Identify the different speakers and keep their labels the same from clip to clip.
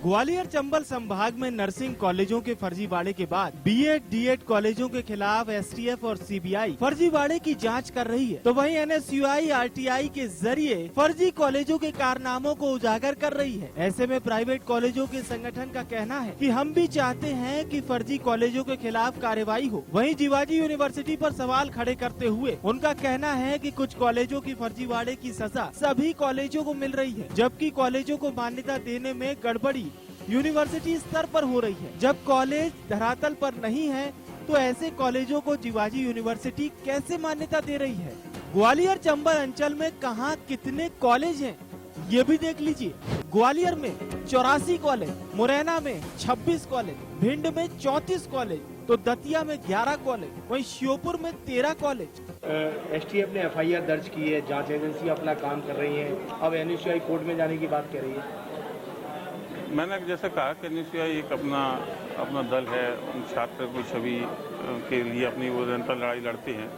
Speaker 1: ग्वालियर चंबल संभाग में नर्सिंग कॉलेजों के फर्जीवाड़े के बाद बीएड डीएड कॉलेजों के खिलाफ एसटीएफ और सीबीआई फर्जीवाड़े की जांच कर रही है, तो वहीं एनएसयूआई आरटीआई के जरिए फर्जी कॉलेजों के कारनामों को उजागर कर रही है। ऐसे में प्राइवेट कॉलेजों के संगठन का कहना है कि हम भी चाहते हैं कि फर्जी कॉलेजों के खिलाफ कार्रवाई हो। वहीं जीवाजी यूनिवर्सिटी पर सवाल खड़े करते हुए उनका कहना है कि कुछ कॉलेजों की फर्जीवाड़े की सजा सभी कॉलेजों को मिल रही है, जबकि कॉलेजों को मान्यता देने में गड़बड़ी यूनिवर्सिटी स्तर पर हो रही है। जब कॉलेज धरातल पर नहीं है तो ऐसे कॉलेजों को जीवाजी यूनिवर्सिटी कैसे मान्यता दे रही है। ग्वालियर चंबल अंचल में कहां कितने कॉलेज हैं ये भी देख लीजिए। ग्वालियर में 84 कॉलेज, मुरैना में 26 कॉलेज, भिंड में 34 कॉलेज, तो दतिया में 11 कॉलेज, वहीं श्योपुर में 13 कॉलेज।
Speaker 2: एसटीएफ ने एफआईआर दर्ज की है, जांच एजेंसी अपना काम कर रही है, अब एनएसयूआई कोर्ट में जाने की बात कर रही है।
Speaker 3: मैंने जैसे कहा कि एनएसयूआई एक अपना दल है, उन छात्र की छवि के लिए अपनी वो निरंतर लड़ाई लड़ते हैं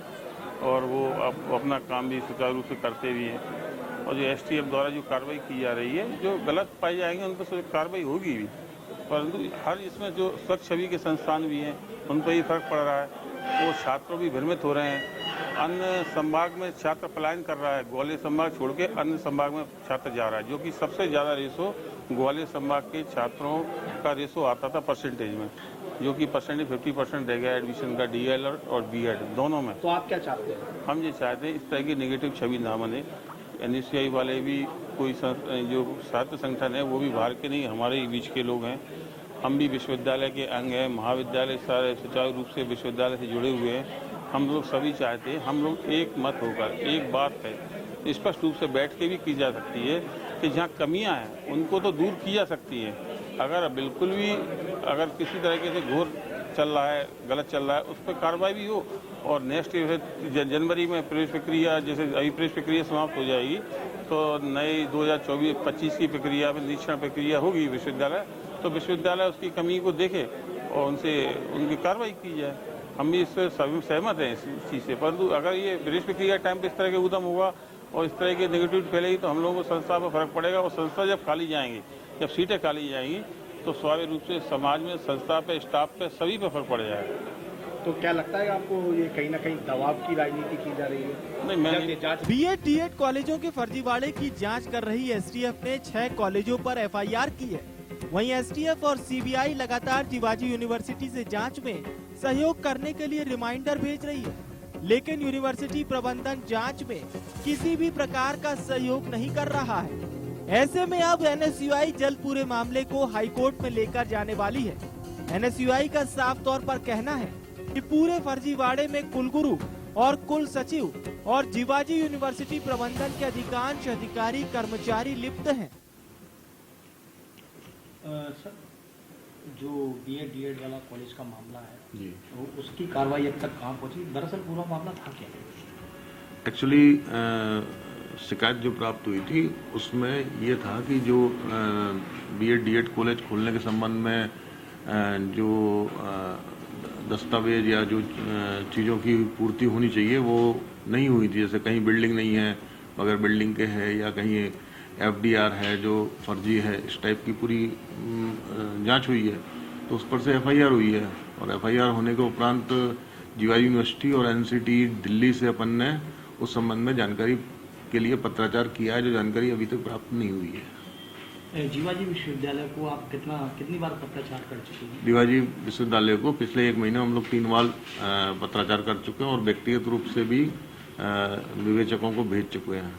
Speaker 3: और वो अपना काम भी सुचारू रूप से करते भी हैं। और जो एसटीएफ द्वारा जो कार्रवाई की जा रही है, जो गलत पाई जाएंगे उन पर कार्रवाई होगी भी, परंतु हर इसमें जो स्वच्छ छवि के संस्थान भी हैं उन पर ही फर्क पड़ रहा है। वो छात्र भी भ्रमित हो रहे हैं। अन्य संभाग में छात्र पलायन कर रहा है, ग्वालियर संभाग छोड़ के अन्य संभाग में छात्र जा रहा है, जो कि सबसे ज़्यादा रेशो ग्वालियर संभाग के छात्रों का रेशो आता था परसेंटेज में, जो कि परसेंटेज 50% रह गया एडमिशन का, डीएल और बीएड दोनों में।
Speaker 2: तो आप क्या चाहते हैं?
Speaker 3: हम ये चाहते हैं इस तरह की नेगेटिव छवि ना बने। एनएसयूआई वाले भी कोई जो छात्र संगठन है वो भी बाहर के नहीं, हमारे ही बीच के लोग हैं। हम भी विश्वविद्यालय के अंग हैं, महाविद्यालय सारे सुचारू रूप से विश्वविद्यालय से जुड़े हुए हैं। हम लोग सभी चाहते हैं, हम लोग एक मत होकर, एक बात है स्पष्ट रूप से बैठ के भी की जा सकती है कि जहाँ कमियां हैं उनको तो दूर की जा सकती है। अगर बिल्कुल भी अगर किसी तरीके से घोर चल रहा है, गलत चल रहा है, उस पर कार्रवाई भी हो। और नेक्स्ट जनवरी में प्रवेश प्रक्रिया, जैसे अभी प्रवेश प्रक्रिया समाप्त हो जाएगी तो नई 2024-25 की प्रक्रिया में निरीक्षण प्रक्रिया होगी विश्वविद्यालय, तो विश्वविद्यालय उसकी कमी को देखे और उनकी कार्रवाई की जाए। हम भी इससे सहमत हैं इस चीज़ से, परंतु अगर ये प्रवेश प्रक्रिया टाइम पे इस तरह के उद्यम होगा और इस तरह की नेगेटिविटी फैलेगी तो हम लोगों को संस्था पर फर्क पड़ेगा। और संस्था जब खाली जाएंगी, जब सीटें खाली जाएंगी तो स्वाभाविक रूप से समाज में, संस्था पे, स्टाफ पे, सभी पे फर्क पड़ जाएगा।
Speaker 2: तो क्या लगता है आपको ये कहीं ना कहीं दबाव की राजनीति की जा रही है?
Speaker 3: नहीं, मैं
Speaker 1: बीएड डीएड कॉलेजों के फर्जीवाड़े की जांच कर रही एसटीएफ ने 6 कॉलेजों पर एफआईआर की है। वहीं एसटीएफ और सीबीआई लगातार जीवाजी यूनिवर्सिटी से जांच में सहयोग करने के लिए रिमाइंडर भेज रही है, लेकिन यूनिवर्सिटी प्रबंधन जांच में किसी भी प्रकार का सहयोग नहीं कर रहा है। ऐसे में अब एनएसयूआई जल्द पूरे मामले को हाईकोर्ट में लेकर जाने वाली है। एनएसयूआई का साफ तौर पर कहना है कि पूरे फर्जीवाड़े में कुलगुरु और कुल सचिव और जीवाजी यूनिवर्सिटी प्रबंधन के अधिकांश अधिकारी कर्मचारी लिप्त हैं।
Speaker 2: सर, जो बीएड डीएड वाला कॉलेज का मामला है जी, तो उसकी कार्रवाई अब तक कहाँ पहुंची? दरअसल पूरा मामला था क्या?
Speaker 4: एक्चुअली शिकायत जो प्राप्त हुई थी उसमें ये था कि जो बीएड डीएड कॉलेज खोलने के संबंध में जो दस्तावेज या जो चीज़ों की पूर्ति होनी चाहिए वो नहीं हुई थी। जैसे कहीं बिल्डिंग नहीं है, बगैर बिल्डिंग के है, या कहीं एफडीआर है जो फर्जी है, इस टाइप की पूरी जांच हुई है। तो उस पर से एफआईआर हुई है और एफआईआर होने के उपरांत जीवाजी यूनिवर्सिटी और एनसीटी दिल्ली से अपन ने उस संबंध में जानकारी के लिए पत्राचार किया है, जो जानकारी अभी तक प्राप्त नहीं हुई है।
Speaker 2: जीवाजी विश्वविद्यालय को आप कितनी बार पत्राचार कर चुके हैं?
Speaker 4: जीवाजी विश्वविद्यालय को पिछले 1 महीने हम लोग 3 बार पत्राचार कर चुके हैं और व्यक्तिगत रूप से भी विवेचकों को भेज चुके हैं।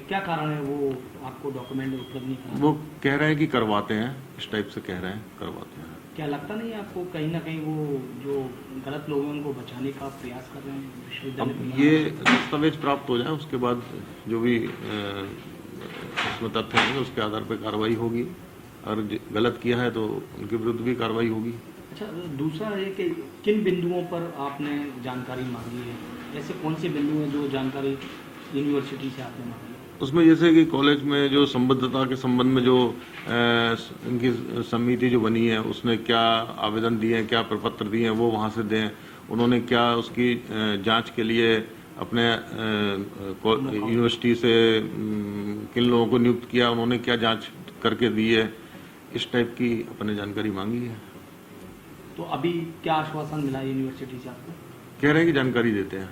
Speaker 2: क्या कारण है वो आपको डॉक्यूमेंट उपलब्ध नहीं करा?
Speaker 4: वो कह रहे हैं कि करवाते हैं, इस टाइप से कह रहे हैं, करवाते हैं।
Speaker 2: क्या लगता नहीं है आपको कहीं ना कहीं वो जो गलत लोग हैं उनको बचाने का प्रयास कर रहे हैं विश्वविद्यालय?
Speaker 4: अब ये दस्तावेज प्राप्त हो जाए उसके बाद जो भी उसमें तथ्य होंगे उसके आधार पर कार्रवाई होगी, और गलत किया है तो उनके विरुद्ध भी कार्रवाई होगी।
Speaker 2: अच्छा, दूसरा है कि किन बिंदुओं पर आपने जानकारी मांगी है? ऐसे कौन से बिंदु हैं जो जानकारी यूनिवर्सिटी से आपने मांगी?
Speaker 4: उसमें जैसे कि कॉलेज में जो संबद्धता के संबंध में जो इनकी समिति जो बनी है उसने क्या आवेदन दिए हैं, क्या प्रपत्र दिए हैं, वो वहाँ से दें। उन्होंने क्या उसकी जांच के लिए अपने यूनिवर्सिटी से किन लोगों को नियुक्त किया, उन्होंने क्या जांच करके दी है, इस टाइप की अपने जानकारी मांगी है।
Speaker 2: तो अभी क्या आश्वासन मिला यूनिवर्सिटी से आपको?
Speaker 4: कह रहे हैं कि जानकारी देते हैं,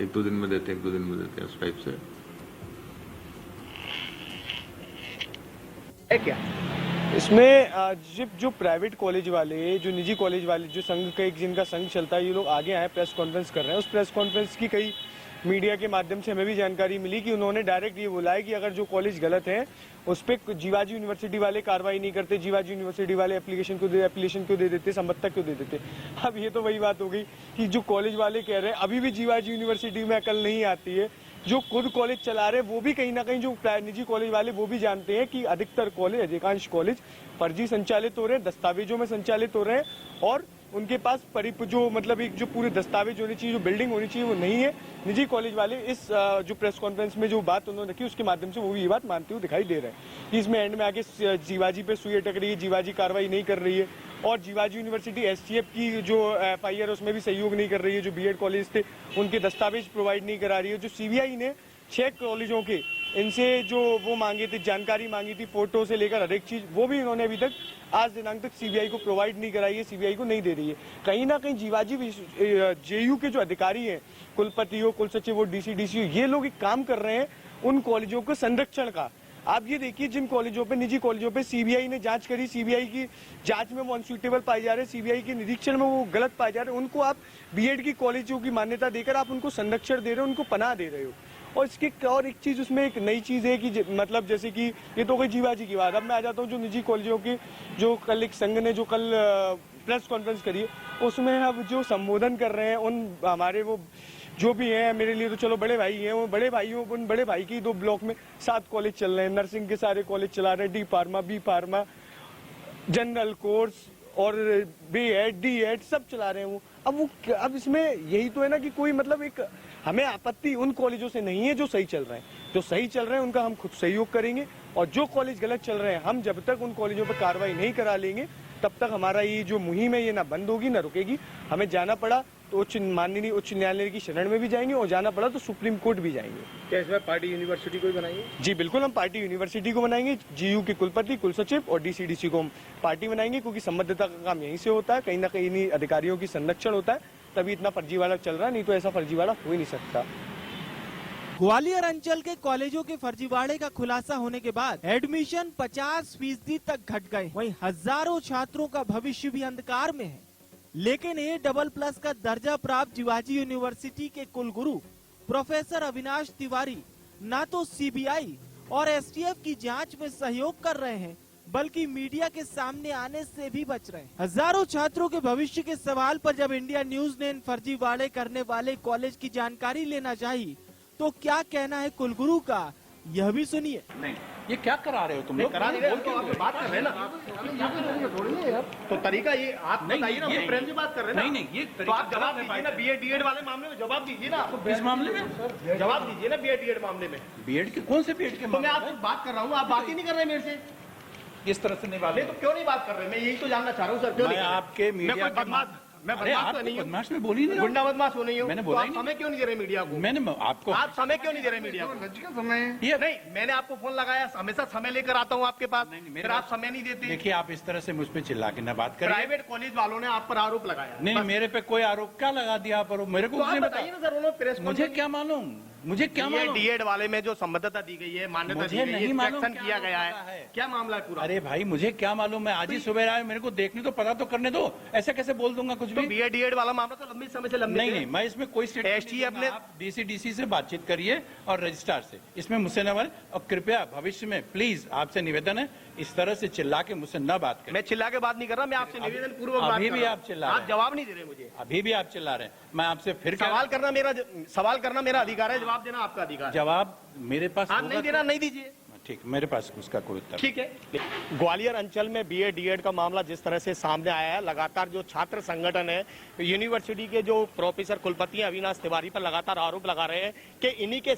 Speaker 4: 1-2 दिन में देते हैं, 1-2 दिन में देते हैं, इस टाइप से।
Speaker 5: क्या इसमें जो प्राइवेट कॉलेज वाले, जो निजी कॉलेज वाले, जो संघ का एक जिनका संघ चलता है, ये लोग आगे आए, प्रेस कॉन्फ्रेंस कर रहे हैं। उस प्रेस कॉन्फ्रेंस की कई मीडिया के माध्यम से हमें भी जानकारी मिली कि उन्होंने डायरेक्ट ये बोला है कि अगर जो कॉलेज गलत है उस पर जीवाजी यूनिवर्सिटी वाले कार्रवाई नहीं करते, जीवाजी यूनिवर्सिटी वाले एप्लीकेशन क्यों दे देते, संबत्ता क्यों दे देते। अब ये तो वही बात हो गई कि जो कॉलेज वाले कह रहे हैं अभी भी जीवाजी यूनिवर्सिटी में अकल नहीं आती है। जो खुद कॉलेज चला रहे वो भी कहीं ना कहीं, जो निजी कॉलेज वाले वो भी जानते हैं कि अधिकतर कॉलेज, अधिकांश कॉलेज फर्जी संचालित हो रहे हैं, दस्तावेजों में संचालित हो रहे हैं और उनके पास जो मतलब एक जो पूरे दस्तावेज होने चाहिए, जो बिल्डिंग होनी चाहिए वो नहीं है। निजी कॉलेज वाले इस जो प्रेस कॉन्फ्रेंस में जो बात उन्होंने रखी उसके माध्यम से वो भी ये बात मानते हुए दिखाई दे रहे हैं कि इसमें एंड में आके जीवाजी पे सुई अटक रही है, जीवाजी कार्रवाई नहीं कर रही है और जीवाजी यूनिवर्सिटी एसटीएफ की जो FIR उसमें भी सहयोग नहीं कर रही है। जो बीएड कॉलेज थे उनके दस्तावेज प्रोवाइड नहीं करा रही है। जो CBI ने 6 कॉलेजों के इनसे जो वो मांगे थे, जानकारी मांगी थी, फोटो से लेकर हर एक चीज, वो भी इन्होंने अभी तक आज दिनांक तक CBI को प्रोवाइड नहीं कराई है, CBI को नहीं दे रही है। कहीं ना कहीं जीवाजी JU के जो अधिकारी हैं, कुलपति हो, कुलसचिव हो, DC हो, ये लोग एक काम कर रहे हैं उन कॉलेजों के संरक्षण का। आप ये देखिए जिन कॉलेजों पे, निजी कॉलेजों पे CBI ने जांच करी, CBI की जांच में वो अनसुटेबल पाए जा रहे हैं, CBI के निरीक्षण में वो गलत पाए जा रहे हैं, उनको आप बीएड की कॉलेजों की मान्यता देकर आप उनको संरक्षण दे रहे हो, उनको पनाह दे रहे हो। और इसके और एक चीज, उसमें एक नई चीज है कि मतलब जैसे कि ये तो गई जीवाजी की बात। अब मैं आ जाता हूँ जो निजी कॉलेजों की, जो कल एक संघ ने जो कल प्रेस कॉन्फ्रेंस करी है, उसमें अब जो संबोधन कर रहे हैं उन हमारे वो जो भी हैं, मेरे लिए तो चलो बड़े भाई हैं, वो बड़े भाइयों, उन बड़े भाई की 2 ब्लॉक में 7 कॉलेज चल रहे हैं, नर्सिंग के सारे कॉलेज चला रहे हैं, D pharma, B pharma, general course और B.Ed, D.Ed सब चला रहे हैं वो। अब इसमें यही तो है ना कि कोई मतलब एक हमें आपत्ति उन कॉलेजों से नहीं है जो सही चल रहे हैं। जो सही चल रहे हैं उनका हम खुद सहयोग करेंगे और जो कॉलेज गलत चल रहे हैं हम जब तक उन कॉलेजों पर कार्रवाई नहीं करा लेंगे तब तक हमारा ये जो मुहिम है ये ना बंद होगी ना रुकेगी। हमें जाना पड़ा तो माननीय उच्च न्यायालय की शरण में भी जाएंगे और जाना पड़ा तो सुप्रीम कोर्ट भी जाएंगे।
Speaker 6: क्या इसमें पार्टी यूनिवर्सिटी को ही बनाएंगे?
Speaker 5: जी बिल्कुल, हम पार्टी यूनिवर्सिटी को बनाएंगे, JU के कुलपति, कुलसचिव और DC को हम पार्टी बनाएंगे, क्योंकि संबद्धता का काम यहीं से होता है, कहीं ना कहीं इन्हीं अधिकारियों की संरक्षण होता है, तभी इतना फर्जीवाड़ा चल रहा है, नहीं तो ऐसा फर्जीवाड़ा हो ही नहीं सकता।
Speaker 1: ग्वालियर अंचल के कॉलेजों के फर्जीवाड़े का खुलासा होने के बाद एडमिशन 50% तक घट गए, वहीं हजारों छात्रों का भविष्य भी अंधकार में है। लेकिन A++ का दर्जा प्राप्त जीवाजी यूनिवर्सिटी के कुलगुरु प्रोफेसर अविनाश तिवारी न तो CBI और STF की जांच में सहयोग कर रहे हैं, बल्कि मीडिया के सामने आने से भी बच रहे हैं। हजारों छात्रों के भविष्य के सवाल पर जब इंडिया न्यूज ने इन फर्जीवाड़े करने वाले कॉलेज की जानकारी लेना चाही, तो क्या कहना है कुलगुरु का, यह भी सुनिए।
Speaker 6: नहीं, ये क्या करा रहे हो तुम लोग?
Speaker 7: करा नहीं रहे, तो आप बात कर रहे हैं ना, तो तरीका ये आप बताइए ना, ये प्रेम से बात कर रहे हैं ना।
Speaker 6: नहीं, ये
Speaker 7: तो आप जवाब दीजिए ना, BEd DEd वाले मामले में जवाब दीजिए ना।
Speaker 6: इस मामले में
Speaker 7: जवाब दीजिए ना, BEd DEd मामले में।
Speaker 6: बीएड के कौन से बीएड के?
Speaker 7: तो मैं आपसे बात कर रहा हूँ, आप बात ही नहीं कर रहे मेरे से।
Speaker 6: इस तरह से नहीं बात।
Speaker 7: तो क्यों नहीं बात कर रहे? मैं यही तो जानना चाह रहा हूँ सर, क्यों नहीं?
Speaker 6: आपके मीडिया
Speaker 7: मैं बदमाश तो नहीं हूँ,
Speaker 6: बदमाश में बोली नहीं,
Speaker 7: गुंडा बदमाश हो नहीं हूँ।
Speaker 6: मैंने बोला
Speaker 7: आप समय क्यों नहीं दे रहे मीडिया को?
Speaker 6: मैंने आपको,
Speaker 7: आप समय क्यों नहीं दे रहे मीडिया को?
Speaker 6: ये
Speaker 7: नहीं, मैंने आपको फोन लगाया, हमेशा समय लेकर आता हूँ आपके पास, फिर आप समय नहीं देते।
Speaker 6: देखिए, आप इस तरह से मुझ पे चिल्ला के ना बात करें।
Speaker 7: प्राइवेट कॉलेज वालों ने आप पर आरोप लगाया।
Speaker 6: नहीं, मेरे पे कोई आरोप क्या लगा दिया आप? मेरे को
Speaker 7: बताइए ना सर, उन्होंने प्रेस
Speaker 6: मुझे क्या मालूम, मुझे क्या मालूम?
Speaker 7: DEd वाले में जो संबद्धता दी गई है, मान्यता दी गई है, इंस्पेक्शन किया गया है, क्या मामला है पूरा?
Speaker 6: अरे भाई, मुझे क्या मालूम? मैं आज ही सुबह आया, मेरे को देखने तो पता तो करने दो, ऐसे कैसे बोल दूंगा कुछ भी?
Speaker 7: BEd DEd वाला मामला तो लंबे समय से लंबे
Speaker 6: नहीं, मैं इसमें कोई
Speaker 7: STF ने
Speaker 6: DC से बातचीत करिए और रजिस्ट्रार से, इसमें मुझसे न बात। और कृपया भविष्य में प्लीज आपसे निवेदन है, इस तरह से चिल्ला के मुझसे न बात करें।
Speaker 7: मैं चिल्ला के बात नहीं कर रहा, मैं आपसे निवेदन पूर्वक बात कर रहा हूं।
Speaker 6: अभी भी आप चिल्ला रहे हैं,
Speaker 7: आप जवाब नहीं दे रहे मुझे।
Speaker 6: अभी भी आप चिल्ला रहे हैं। मैं आपसे फिर
Speaker 7: सवाल करना मेरा अधिकार है, जवाब देना आपका अधिकार।
Speaker 6: जवाब मेरे पास
Speaker 7: आप नहीं देना, नहीं दीजिए।
Speaker 6: ठीक, मेरे पास उसका कोई उत्तर।
Speaker 7: ठीक है। ग्वालियर अंचल में BEd DEd का मामला जिस तरह से सामने आया है, लगातार जो छात्र संगठन है, यूनिवर्सिटी के जो प्रोफेसर कुलपति अविनाश तिवारी पर लगातार आरोप लगा रहे हैं कि इन्हीं के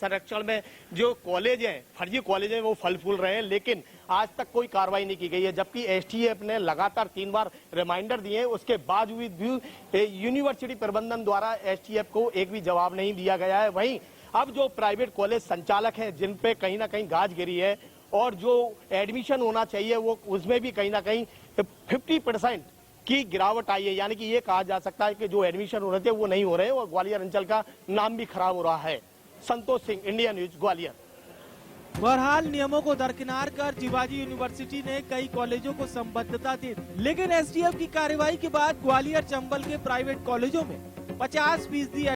Speaker 7: संरक्षण में जो कॉलेज हैं, फर्जी कॉलेज हैं, वो फल फूल रहे हैं, लेकिन आज तक कोई कार्रवाई नहीं की गई है। जबकि STF ने लगातार 3 बार रिमाइंडर दिए, उसके बावजूद भी यूनिवर्सिटी प्रबंधन द्वारा STF को एक भी जवाब नहीं दिया गया है। वहीं अब जो प्राइवेट कॉलेज संचालक हैं, जिन पे कहीं ना कहीं गाज गिरी है, और जो एडमिशन होना चाहिए वो उसमें भी कहीं ना कहीं 50% की गिरावट आई है। यानी कि ये कहा जा सकता है कि जो एडमिशन हो रहे थे वो नहीं हो रहे और ग्वालियर अंचल का नाम भी खराब हो रहा है। Santosh Singh, India news, Gwalior.
Speaker 1: बहरहाल नियमों को दरकिनार कर शिवाजी यूनिवर्सिटी ने कई कॉलेजों को संबद्धता दी, लेकिन एसटीएफ की कार्रवाई के बाद ग्वालियर चंबल के प्राइवेट कॉलेजों में 50%